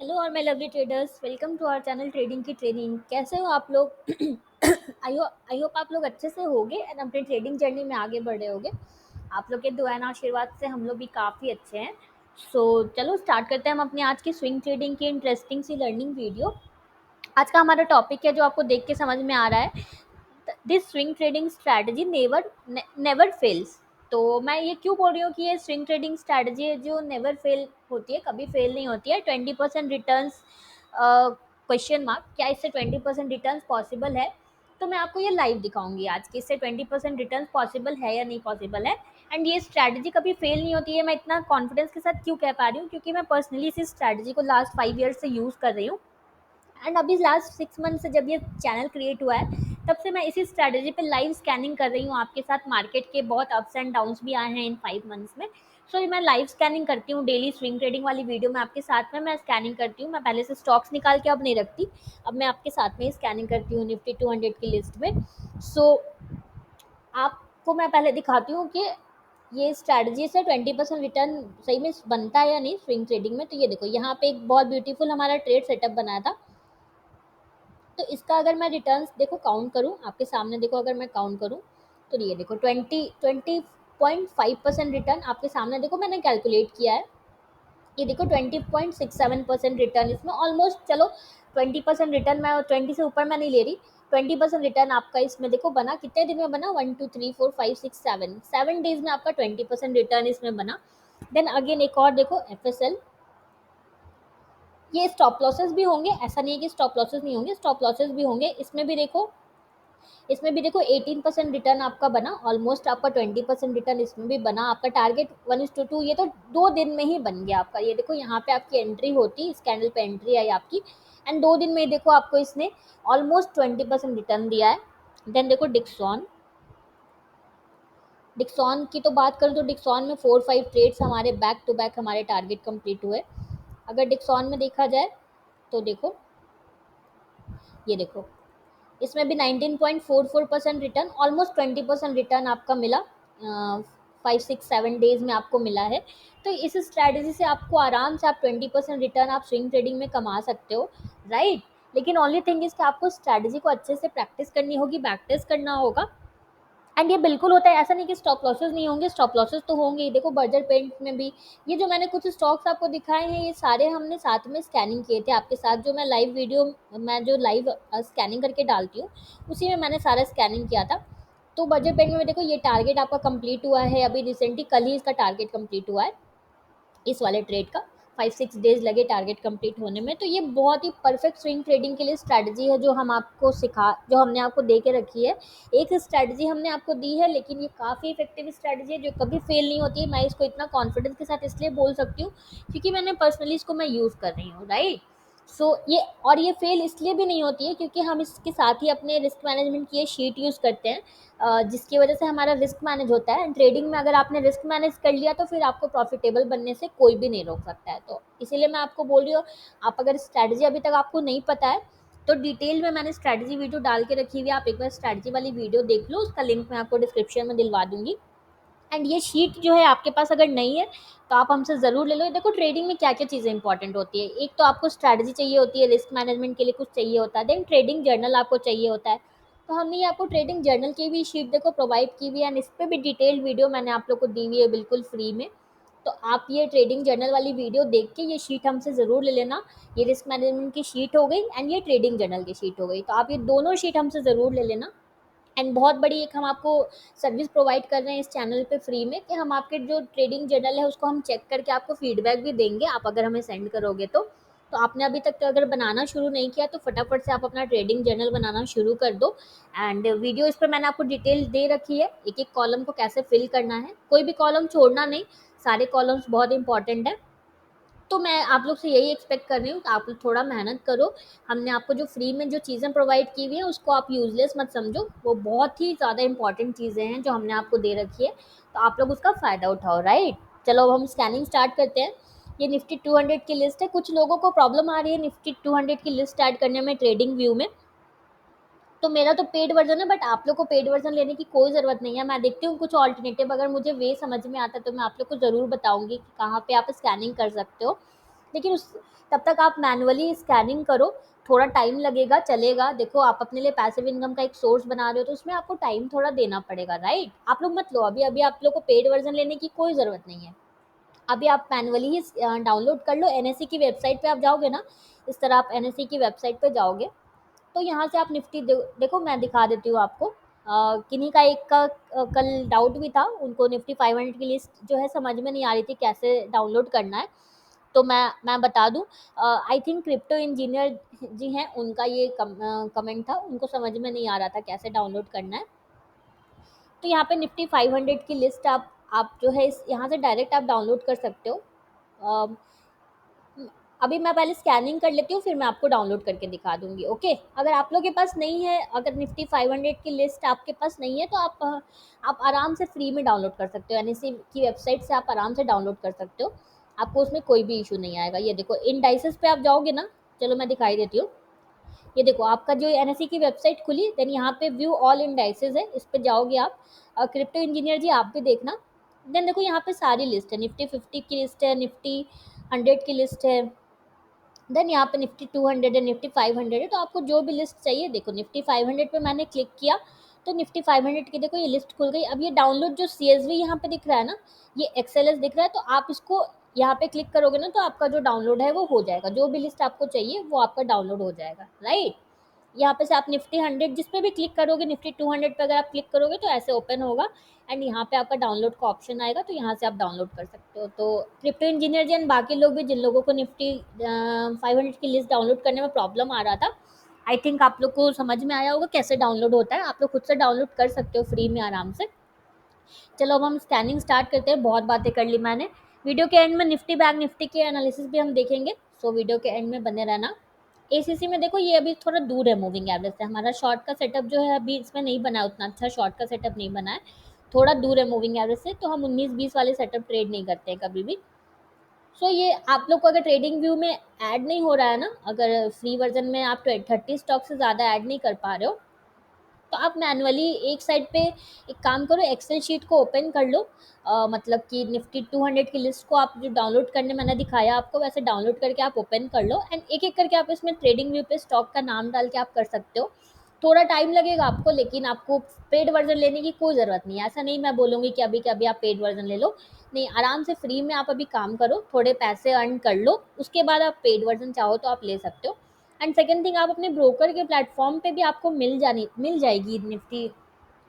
Hello और my lovely traders, welcome to our channel trading की training. कैसे हो आप लोग? आई होप आप लोग अच्छे से होगे एंड अपनी ट्रेडिंग जर्नी में आगे बढ़ रहे होगे। आप लोग के दुआ एंड आशीर्वाद से हम लोग भी काफ़ी अच्छे हैं। सो चलो स्टार्ट करते हैं हम अपनी आज की स्विंग ट्रेडिंग की इंटरेस्टिंग सी लर्निंग वीडियो। आज का हमारा टॉपिक है जो आपको देख के समझ में आ रहा है, this swing trading strategy never fails. तो मैं ये क्यों बोल रही हूँ कि ये स्विंग ट्रेडिंग स्ट्रैटेजी है जो नेवर फेल होती है, कभी फेल नहीं होती है। 20% रिटर्न्स, क्वेश्चन मार्क, क्या इससे 20% रिटर्न्स पॉसिबल है? तो मैं आपको ये लाइव दिखाऊंगी आज कि इससे 20% रिटर्न्स पॉसिबल है या नहीं पॉसिबल है। एंड ये स्ट्रैटेजी कभी फेल नहीं होती है। मैं इतना कॉन्फिडेंस के साथ क्यों कह पा रही हूँ? क्योंकि मैं पर्सनली इस स्ट्रैटेजी को लास्ट 5 ईयर्स से यूज़ कर रही हूँ। एंड अभी लास्ट 6 मंथ से जब ये चैनल क्रिएट हुआ है, तब से मैं इसी स्ट्रैटेजी पे लाइव स्कैनिंग कर रही हूँ आपके साथ। मार्केट के बहुत अप्स एंड डाउन्स भी आए हैं इन 5 मंथ्स में। सो मैं लाइव स्कैनिंग करती हूँ डेली। स्विंग ट्रेडिंग वाली वीडियो में आपके साथ में मैं स्कैनिंग करती हूँ। मैं पहले से स्टॉक्स निकाल के अब नहीं रखती, अब मैं आपके साथ में ही स्कैनिंग करती हूँ निफ्टी 200 की लिस्ट में। सो आपको मैं पहले दिखाती हूँ कि ये स्ट्रैटेजी से 20% रिटर्न सही में बनता है या नहीं स्विंग ट्रेडिंग में। तो ये देखो, यहाँ पे एक बहुत ब्यूटीफुल हमारा ट्रेड सेटअप बनाया था। तो इसका अगर मैं रिटर्न्स देखो काउंट करूँ आपके सामने, देखो अगर मैं काउंट करूँ तो ये देखो 20.5% रिटर्न आपके सामने देखो मैंने कैलकुलेट किया है। ये देखो 20.67% रिटर्न इसमें ऑलमोस्ट। चलो 20% रिटर्न, मैं 20 से ऊपर मैं नहीं ले रही। 20% रिटर्न आपका इसमें देखो बना, कितने दिन में बना? 1 2 3 4 5 6 7 डेज में आपका 20% रिटर्न इसमें बना। देन अगेन एक और देखो FSL। ये स्टॉप लॉसेस भी होंगे, ऐसा नहीं है कि स्टॉप लॉसेस नहीं होंगे, स्टॉप लॉसेस भी होंगे। इसमें भी देखो 18% रिटर्न आपका बना, ऑलमोस्ट आपका 20% रिटर्न इसमें भी बना। आपका टारगेट 1:2, ये तो 2 दिन में ही बन गया आपका। ये देखो यहाँ पे आपकी एंट्री होती, इस कैंडल पे एंट्री आई आपकी, एंड 2 दिन में ही देखो आपको इसने ऑलमोस्ट 20% रिटर्न दिया है। देन देखो डिक्सॉन। डिक्सॉन की तो बात करूँ तो डिक्सॉन में 4-5 ट्रेड्स हमारे बैक टू बैक हमारे टारगेट कंप्लीट हुए। अगर डिक्सॉन में देखा जाए तो देखो, ये देखो इसमें भी 19.44% रिटर्न, ऑलमोस्ट 20% रिटर्न आपका मिला। 5 6 7 डेज में आपको मिला है। तो इस स्ट्रैटेजी से आपको आराम से आप 20% रिटर्न आप स्विंग ट्रेडिंग में कमा सकते हो, राइट। लेकिन ओनली थिंग इज कि आपको स्ट्रैटेजी को अच्छे से प्रैक्टिस करनी होगी, बैक टेस्ट करना होगा। एंड ये बिल्कुल होता है, ऐसा नहीं कि स्टॉप लॉसेस नहीं होंगे, स्टॉप लॉसेस तो होंगे ही। देखो बर्जर पेंट में भी ये जो मैंने कुछ स्टॉक्स आपको दिखाए हैं, ये सारे हमने साथ में स्कैनिंग किए थे आपके साथ। जो मैं लाइव वीडियो, मैं जो लाइव स्कैनिंग करके डालती हूँ, उसी में मैंने सारा स्कैनिंग किया था। तो बर्जर पेंट में देखो ये टारगेट आपका कंप्लीट हुआ है, अभी रिसेंटली कल ही इसका टारगेट कंप्लीट हुआ है इस वाले ट्रेड का। 5 6 डेज लगे टारगेट कंप्लीट होने में। तो ये बहुत ही परफेक्ट स्विंग ट्रेडिंग के लिए स्ट्रैटेजी है जो हमने आपको दे के रखी है। एक स्ट्रैटेजी हमने आपको दी है, लेकिन ये काफ़ी इफेक्टिव स्ट्रैटेजी है जो कभी फेल नहीं होती है। मैं इसको इतना कॉन्फिडेंस के साथ इसलिए बोल सकती हूँ क्योंकि मैंने पर्सनली इसको मैं यूज़ कर रही हूँ, राइट। ये फेल इसलिए भी नहीं होती है क्योंकि हम इसके साथ ही अपने रिस्क मैनेजमेंट की ये शीट यूज़ करते हैं, जिसकी वजह से हमारा रिस्क मैनेज होता है। ट्रेडिंग में अगर आपने रिस्क मैनेज कर लिया तो फिर आपको प्रॉफिटेबल बनने से कोई भी नहीं रोक सकता है। तो इसीलिए मैं आपको बोल रही हूँ, आप अगर स्ट्रैटेजी अभी तक आपको नहीं पता है तो डिटेल में मैंने स्ट्रैटेजी वीडियो डाल के रखी हुई है, आप एक बार स्ट्रैटेजी वाली वीडियो देख लो, उसका लिंक मैं आपको डिस्क्रिप्शन में दिलवा दूंगी। एंड ये शीट जो है आपके पास अगर नहीं है तो आप हमसे ज़रूर ले लो। देखो ट्रेडिंग में क्या क्या चीज़ें इंपॉर्टेंट होती है, एक तो आपको स्ट्रैटेजी चाहिए होती है, रिस्क मैनेजमेंट के लिए कुछ चाहिए होता है, देन ट्रेडिंग जर्नल आपको चाहिए होता है। तो हमने ये आपको ट्रेडिंग जर्नल की भी शीट देखो प्रोवाइड की हुई है, एंड इस पर भी डिटेल्ड वीडियो मैंने आप लोग को दी हुई है बिल्कुल फ्री में। तो आप ये ट्रेडिंग जर्नल वाली वीडियो देख के ये शीट हमसे ज़रूर ले लेना। ये रिस्क मैनेजमेंट की शीट हो गई एंड ये ट्रेडिंग जर्नल की शीट हो गई, तो आप ये दोनों शीट हमसे ज़रूर ले लेना। एंड बहुत बड़ी एक हम आपको सर्विस प्रोवाइड कर रहे हैं इस चैनल पे फ्री में, कि हम आपके जो ट्रेडिंग जर्नल है उसको हम चेक करके आपको फीडबैक भी देंगे, आप अगर हमें सेंड करोगे तो आपने अभी तक तो अगर बनाना शुरू नहीं किया तो फटाफट से आप अपना ट्रेडिंग जर्नल बनाना शुरू कर दो। एंड वीडियो इस पर मैंने आपको डिटेल दे रखी है, एक एक कॉलम को कैसे फिल करना है, कोई भी कॉलम छोड़ना नहीं, सारे कॉलम्स बहुत इंपॉर्टेंट है। तो मैं आप लोग से यही एक्सपेक्ट कर रही हूँ कि आप लोग थोड़ा मेहनत करो। हमने आपको जो फ्री में जो चीज़ें प्रोवाइड की हुई हैं उसको आप यूज़लेस मत समझो, वो बहुत ही ज़्यादा इंपॉर्टेंट चीज़ें हैं जो हमने आपको दे रखी है, तो आप लोग उसका फ़ायदा उठाओ, राइट। चलो अब हम स्कैनिंग स्टार्ट करते हैं। ये निफ्टी 200 की लिस्ट है। कुछ लोगों को प्रॉब्लम आ रही है निफ्टी 200 की लिस्ट ऐड करने में ट्रेडिंग व्यू में। तो मेरा तो पेड वर्जन है, बट आप लोग को पेड वर्जन लेने की कोई ज़रूरत नहीं है। मैं देखती हूँ कुछ ऑल्टरनेटिव, अगर मुझे वे समझ में आता है तो मैं आप लोग को ज़रूर बताऊंगी कि कहाँ पे आप स्कैनिंग कर सकते हो। लेकिन उस तब तक आप मैनुअली स्कैनिंग करो, थोड़ा टाइम लगेगा, चलेगा। देखो आप अपने लिए पैसिव इनकम का एक सोर्स बना रहे हो तो उसमें आपको टाइम थोड़ा देना पड़ेगा, राइट? आप लोग मत लो अभी, अभी आप लोग को पेड वर्जन लेने की कोई ज़रूरत नहीं है। अभी आप मैनुअली ही डाउनलोड कर लो। एनएससी की वेबसाइट पे आप जाओगे ना, इस तरह आप एनएससी की वेबसाइट पे जाओगे तो यहाँ से आप निफ्टी देखो मैं दिखा देती हूँ आपको। किन्हीं का एक का कल डाउट भी था, उनको निफ्टी 500 की लिस्ट जो है समझ में नहीं आ रही थी कैसे डाउनलोड करना है। तो मैं बता दूं, आई थिंक क्रिप्टो इंजीनियर जी हैं, उनका ये कमेंट था, उनको समझ में नहीं आ रहा था कैसे डाउनलोड करना है। तो यहाँ पे निफ्टी 500 की लिस्ट आप जो है इस यहाँ से डायरेक्ट आप डाउनलोड कर सकते हो। अ, अभी मैं पहले स्कैनिंग कर लेती हूँ, फिर मैं आपको डाउनलोड करके दिखा दूंगी, ओके? अगर आप लोग के पास नहीं है, अगर निफ्टी 500 की लिस्ट आपके पास नहीं है तो आप आराम से फ्री में डाउनलोड कर सकते हो। एनएससी की वेबसाइट से आप आराम से डाउनलोड कर सकते हो, आपको उसमें कोई भी इशू नहीं आएगा। ये देखो इंडाइसेस पे आप जाओगे ना, चलो मैं दिखाई देती हूँ। ये देखो आपका जो एनएससी की वेबसाइट खुली, देन यहाँ पे व्यू ऑल इंडाइसेस है, इस पे जाओगे आप। क्रिप्टो इंजीनियर जी आप भी देखना। देन देखो यहाँ पे सारी लिस्ट है, निफ्टी 50 की लिस्ट है, निफ्टी 100 की लिस्ट है, देन यहाँ पे निफ्टी 200 है, निफ्टी 500 है। तो आपको जो भी लिस्ट चाहिए, देखो निफ्टी 500 पे मैंने क्लिक किया तो निफ्टी 500 की देखो ये लिस्ट खुल गई। अब ये डाउनलोड जो CSV यहाँ पे दिख रहा है ना, ये XLS दिख रहा है, तो आप इसको यहाँ पे क्लिक करोगे ना तो आपका जो डाउनलोड है वो हो जाएगा, जो भी लिस्ट आपको चाहिए वो आपका डाउनलोड हो जाएगा, राइट? यहाँ पे से आप निफ्टी 100 जिस पे भी क्लिक करोगे, निफ्टी 200 पे अगर आप क्लिक करोगे तो ऐसे ओपन होगा एंड यहाँ पे आपका डाउनलोड का ऑप्शन आएगा, तो यहाँ से आप डाउनलोड कर सकते हो। तो क्रिप्टो इंजीनियर जी एंड बाकी लोग भी जिन लोगों को निफ्टी 500 की लिस्ट डाउनलोड करने में प्रॉब्लम आ रहा था, आई थिंक आप लोग को समझ में आया होगा कैसे डाउनलोड होता है। आप लोग खुद से डाउनलोड कर सकते हो फ्री में आराम से। चलो अब हम स्कैनिंग स्टार्ट करते हैं, बहुत बातें कर ली मैंने। वीडियो के एंड में निफ्टी बैंक निफ्टी के एनालिसिस भी हम देखेंगे, सो वीडियो के एंड में बने रहना। एसीसी में देखो ये अभी थोड़ा दूर है मूविंग एवरेज से, हमारा शॉर्ट का सेटअप जो है अभी इसमें नहीं बना है, उतना अच्छा शॉर्ट का सेटअप नहीं बना है, थोड़ा दूर है मूविंग एवरेज से, तो हम 19-20 वाले सेटअप ट्रेड नहीं करते हैं कभी भी। सो ये आप लोग को अगर ट्रेडिंग व्यू में ऐड नहीं हो रहा है ना, अगर फ्री वर्जन में आप 30 स्टॉक से ज़्यादा ऐड नहीं कर पा रहे हो, तो आप मैनुअली एक साइड पे एक काम करो, एक्सेल शीट को ओपन कर लो। मतलब कि निफ्टी 200 की लिस्ट को आप जो डाउनलोड करने मैंने दिखाया आपको, वैसे डाउनलोड करके आप ओपन कर लो एंड एक एक करके आप इसमें ट्रेडिंग व्यू पे स्टॉक का नाम डाल के आप कर सकते हो। थोड़ा टाइम लगेगा आपको, लेकिन आपको पेड वर्जन लेने की कोई ज़रूरत नहीं है। ऐसा नहीं मैं बोलूँगी कि अभी के अभी आप पेड वर्जन ले लो, नहीं, आराम से फ्री में आप अभी काम करो, थोड़े पैसे अर्न कर लो, उसके बाद आप पेड वर्जन चाहो तो आप ले सकते हो। एंड सेकंड थिंग, आप अपने ब्रोकर के प्लेटफॉर्म पे भी आपको मिल जाएगी निफ्टी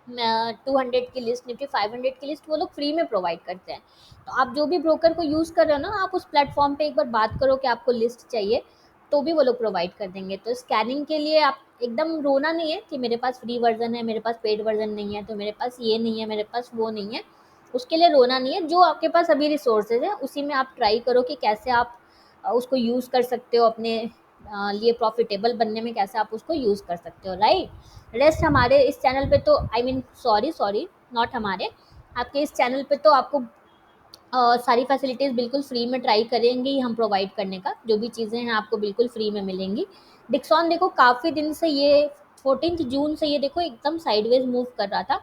200 की लिस्ट, निफ्टी 500 की लिस्ट वो लोग फ्री में प्रोवाइड करते हैं। तो आप जो भी ब्रोकर को यूज़ कर रहे हो ना, आप उस प्लेटफॉर्म पे एक बार बात करो कि आपको लिस्ट चाहिए, तो भी वो लोग प्रोवाइड कर देंगे। तो स्कैनिंग के लिए आप एकदम रोना नहीं है कि मेरे पास फ्री वर्जन है, मेरे पास पेड वर्जन नहीं है, तो मेरे पास ये नहीं है, मेरे पास वो नहीं है, उसके लिए रोना नहीं है। जो आपके पास अभी रिसोर्सेज है उसी में आप ट्राई करो कि कैसे आप उसको यूज़ कर सकते हो अपने लिए प्रॉफिटेबल बनने में, कैसे आप उसको यूज़ कर सकते हो, राइट? रेस्ट हमारे इस चैनल पे तो आई मीन सॉरी नॉट हमारे, आपके इस चैनल पे तो आपको सारी फैसिलिटीज़ बिल्कुल फ्री में ट्राई करेंगे ही हम प्रोवाइड करने का, जो भी चीज़ें हैं आपको बिल्कुल फ्री में मिलेंगी। डिक्सॉन देखो काफ़ी दिन से ये 14 जून से ये देखो एकदम साइडवेज मूव कर रहा था,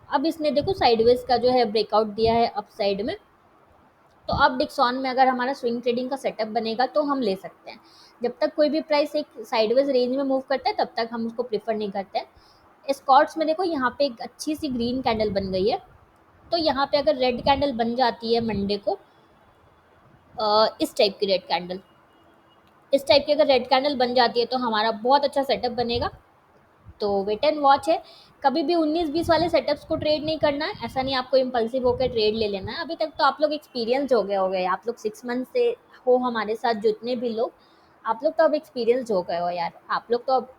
अब इसने देखो साइडवेज का जो है ब्रेकआउट दिया है अप साइड में। तो अब डिक्सॉन में अगर हमारा स्विंग ट्रेडिंग का सेटअप बनेगा तो हम ले सकते हैं। जब तक कोई भी प्राइस एक साइडवेज रेंज में मूव करता है तब तक हम उसको प्रेफर नहीं करते हैं। स्कॉट्स में देखो यहाँ पे एक अच्छी सी ग्रीन कैंडल बन गई है, तो यहाँ पे अगर रेड कैंडल बन जाती है मंडे को, इस टाइप की रेड कैंडल, इस टाइप की अगर रेड कैंडल बन जाती है तो हमारा बहुत अच्छा सेटअप बनेगा। तो वेट एंड वॉच है, कभी भी 19-20 वाले सेटअप्स को ट्रेड नहीं करना है। ऐसा नहीं आपको इम्पल्सिव होकर ट्रेड ले लेना है। अभी तक तो आप लोग एक्सपीरियंस हो गए, आप लोग 6 मंथ से हो हमारे साथ, जितने भी लोग, आप लोग तो अब एक्सपीरियंस हो गए हो यार, आप लोग तो अब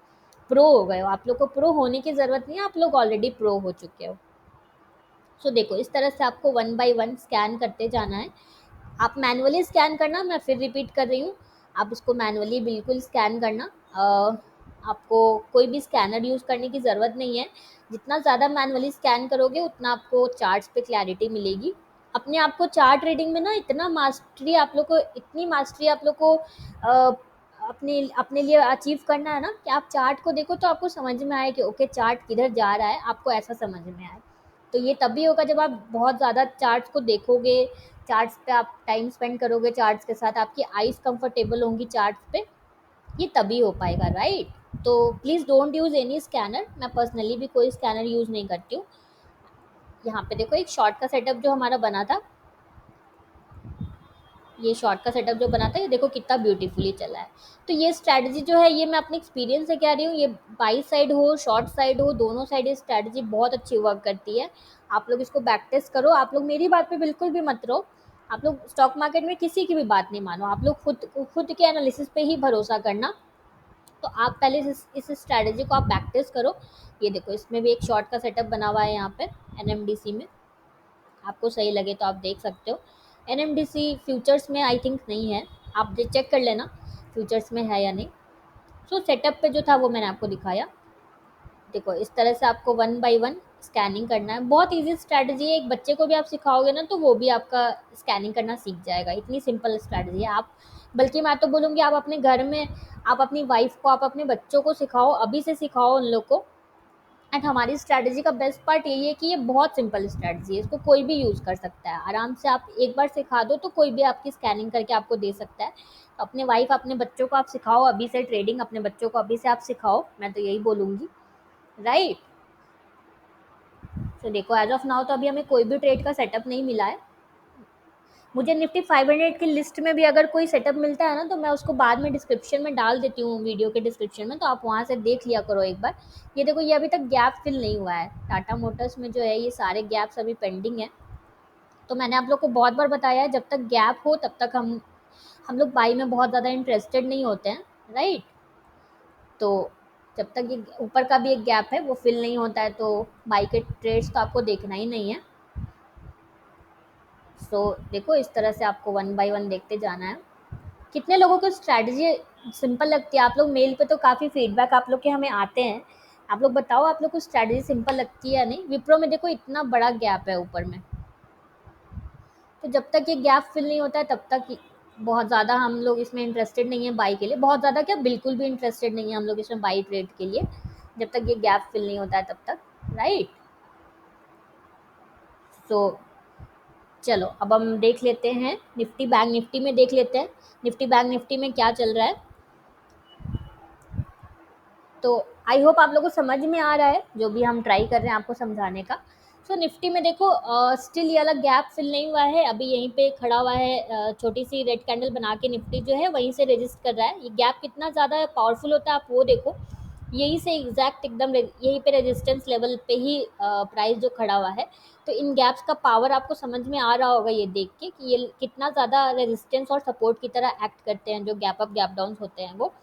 प्रो हो गए हो। आप लोग को प्रो होने की ज़रूरत नहीं है, आप लोग ऑलरेडी प्रो हो चुके हो। सो देखो इस तरह से आपको 1 बाय 1 स्कैन करते जाना है। आप मैनुअली स्कैन करना, मैं फिर रिपीट कर रही हूँ, आप इसको मैनुअली बिल्कुल स्कैन करना। आपको कोई भी स्कैनर यूज़ करने की ज़रूरत नहीं है। जितना ज़्यादा मैनुअली स्कैन करोगे उतना आपको चार्ट्स पे क्लैरिटी मिलेगी। अपने आप को चार्ट रीडिंग में ना इतना मास्टरी आप लोग को, इतनी मास्टरी आप लोग को अपने अपने लिए अचीव करना है ना, कि आप चार्ट को देखो तो आपको समझ में आए कि ओके चार्ट किधर जा रहा है, आपको ऐसा समझ में आए। तो ये तभी होगा जब आप बहुत ज़्यादा चार्ट्स को देखोगे, चार्ट्स पे आप टाइम स्पेंड करोगे, चार्ट्स के साथ आपकी आईज कंफर्टेबल होंगी चार्ट्स पे, ये तभी हो पाएगा, राइट। तो please don't use any scanner. मैं पर्सनली भी कोई स्कैनर यूज़ नहीं करती हूँ। यहाँ पे देखो एक शॉर्ट का सेटअप जो हमारा बना था, ये शॉर्ट का सेटअप जो बना था, ये देखो कितना ब्यूटीफुली चला है। तो ये स्ट्रैटेजी जो है, ये मैं अपने एक्सपीरियंस से कह रही हूँ, ये बाई साइड हो शॉर्ट साइड हो, दोनों साइड ये स्ट्रैटेजी बहुत अच्छी वर्क करती है। आप लोग इसको बैक टेस्ट करो। आप लोग मेरी बात पे बिल्कुल भी मत रहो। आप लोग स्टॉक मार्केट में किसी की भी बात नहीं मानो, आप लोग खुद के एनालिसिस पे ही भरोसा करना। तो आप पहले इस स्ट्रैटेजी को आप बैक टेस्ट करो। ये देखो इसमें भी एक शॉर्ट का सेटअप बना हुआ है यहाँ पे एनएमडीसी में, आपको सही लगे तो आप देख सकते हो। एनएमडीसी फ्यूचर्स में आई थिंक नहीं है, आप चेक कर लेना फ्यूचर्स में है या नहीं। सो सेटअप पे जो था वो मैंने आपको दिखाया। देखो इस तरह से आपको वन बाय वन स्कैनिंग करना है। बहुत इजी स्ट्रैटेजी है, एक बच्चे को भी आप सिखाओगे ना तो वो भी आपका स्कैनिंग करना सीख जाएगा। इतनी सिंपल स्ट्रैटेजी है। आप बल्कि मैं तो बोलूँगी आप अपने घर में, आप अपनी वाइफ को, आप अपने बच्चों को सिखाओ, अभी से सिखाओ उन लोग को। एंड हमारी स्ट्रैटेजी का बेस्ट पार्ट यही है कि ये बहुत सिंपल स्ट्रैटेजी है, इसको कोई भी यूज़ कर सकता है आराम से। आप एक बार सिखा दो तो कोई भी आपकी स्कैनिंग करके आपको दे सकता है। तो अपने वाइफ अपने बच्चों को आप सिखाओ अभी से, ट्रेडिंग अपने बच्चों को अभी से आप सिखाओ, मैं तो यही बोलूँगी, राइट। तो देखो एज ऑफ नाउ तो अभी हमें कोई भी ट्रेड का सेटअप नहीं मिला है। मुझे निफ्टी 500 की लिस्ट में भी अगर कोई सेटअप मिलता है ना तो मैं उसको बाद में डिस्क्रिप्शन में डाल देती हूँ, वीडियो के डिस्क्रिप्शन में, तो आप वहाँ से देख लिया करो एक बार। ये देखो ये अभी तक गैप फिल नहीं हुआ है टाटा मोटर्स में जो है, ये सारे गैप्स अभी पेंडिंग है। तो मैंने आप लोग को बहुत बार बताया है जब तक गैप हो तब तक हम लोग बाई में बहुत ज़्यादा इंटरेस्टेड नहीं होते हैं, राइट। तो जब तक ये ऊपर का भी एक गैप है वो फिल नहीं होता है तो बाई के ट्रेड्स तो आपको देखना ही नहीं है। सो देखो इस तरह से आपको वन बाय वन देखते जाना है। कितने लोगों को स्ट्रैटेजी सिंपल लगती है? आप लोग मेल पे तो काफ़ी फीडबैक आप लोग के हमें आते हैं। आप लोग बताओ आप लोग को स्ट्रैटेजी सिंपल लगती है या नहीं? विप्रो में देखो इतना बड़ा गैप है ऊपर में, तो जब तक ये गैप फिल नहीं होता है तब तक बहुत ज़्यादा हम लोग इसमें इंटरेस्टेड नहीं है बाई के लिए। बहुत ज़्यादा क्या, बिल्कुल भी इंटरेस्टेड नहीं है हम लोग इसमें बाई ट्रेड के लिए, जब तक ये गैप फिल नहीं होता है तब तक, राइट। सो चलो अब हम देख लेते हैं निफ्टी बैंक निफ्टी में, देख लेते हैं निफ्टी बैंक निफ्टी में क्या चल रहा है। तो आई होप आप लोगों को समझ में आ रहा है जो भी हम ट्राई कर रहे हैं आपको समझाने का। सो निफ्टी में देखो स्टिल ये वाला गैप फिल नहीं हुआ है, अभी यहीं पे खड़ा हुआ है। छोटी सी रेड कैंडल बना के निफ्टी जो है वहीं से रजिस्ट कर रहा है। ये गैप कितना ज़्यादा पावरफुल होता है आप वो देखो, यहीं से एग्जैक्ट एकदम यहीं पे रेजिस्टेंस लेवल पे ही प्राइस जो खड़ा हुआ है। तो इन गैप्स का पावर आपको समझ में आ रहा होगा ये देख के कि ये कितना ज़्यादा रेजिस्टेंस और सपोर्ट की तरह एक्ट करते हैं जो गैप अप गैप डाउन होते हैं वो।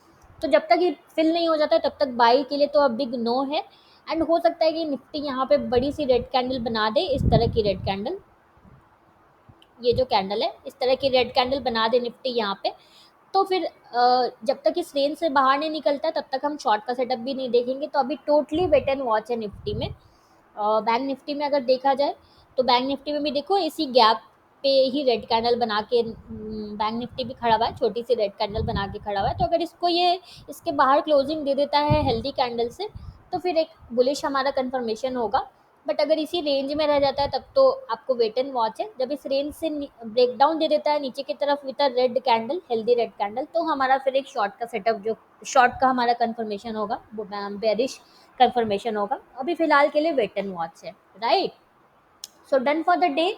तो जब तक ये फिल नहीं हो जाता तब तक बाई के लिए तो अब बिग नो है। एंड हो सकता है कि निफ्टी यहाँ पे बड़ी सी रेड कैंडल बना दे, इस तरह की रेड कैंडल, ये जो कैंडल है इस तरह की रेड कैंडल बना दे निफ्टी यहाँ पे। तो फिर जब तक इस रेंज से बाहर नहीं निकलता तब तक हम शॉर्ट का सेटअप भी नहीं देखेंगे। तो अभी टोटली वेट एंड वॉच है निफ्टी में। बैंक निफ्टी में अगर देखा जाए तो बैंक निफ्टी में भी देखो इसी गैप पे ही रेड कैंडल बना के बैंक निफ्टी भी खड़ा हुआ है, छोटी सी रेड कैंडल बना के खड़ा हुआ है। तो अगर इसको ये इसके बाहर क्लोजिंग दे देता है हेल्दी कैंडल से तो फिर एक बुलिश हमारा कंफर्मेशन होगा। बट अगर इसी रेंज में रह जाता है तब तो आपको वेट एंड वॉच है। जब इस रेंज से ब्रेक डाउन दे देता है नीचे की तरफ with a red candle, healthy red candle, तो हमारा फिर एक शॉर्ट का सेटअप, जो शॉर्ट का हमारा कंफर्मेशन होगा वो बेरिश कंफर्मेशन होगा। अभी फिलहाल के लिए वेट एंड वॉच है, right. So done for the day.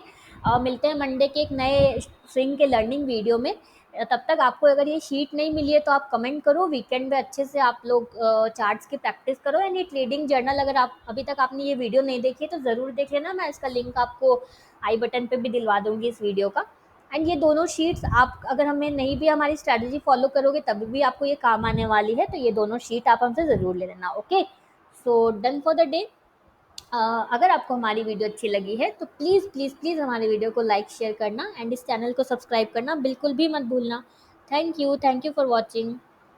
मिलते हैं मंडे के एक नए स्विंग के लर्निंग वीडियो में। तब तक आपको अगर ये शीट नहीं मिली है तो आप कमेंट करो। वीकेंड में अच्छे से आप लोग चार्ट्स की प्रैक्टिस करो। एंड ये ट्रेडिंग जर्नल अगर आप अभी तक आपने ये वीडियो नहीं देखी है तो ज़रूर देख लेना, मैं इसका लिंक आपको आई बटन पे भी दिलवा दूंगी इस वीडियो का। एंड ये दोनों शीट्स आप अगर हमें नहीं भी हमारी स्ट्रैटेजी फॉलो करोगे तभी भी आपको ये काम आने वाली है। तो ये दोनों शीट आप हमसे ज़रूर ले लेना, okay. So done for the day. अगर आपको हमारी वीडियो अच्छी लगी है तो प्लीज़ प्लीज़ प्लीज़ हमारी वीडियो को लाइक शेयर करना एंड इस चैनल को सब्सक्राइब करना बिल्कुल भी मत भूलना। Thank you for watching.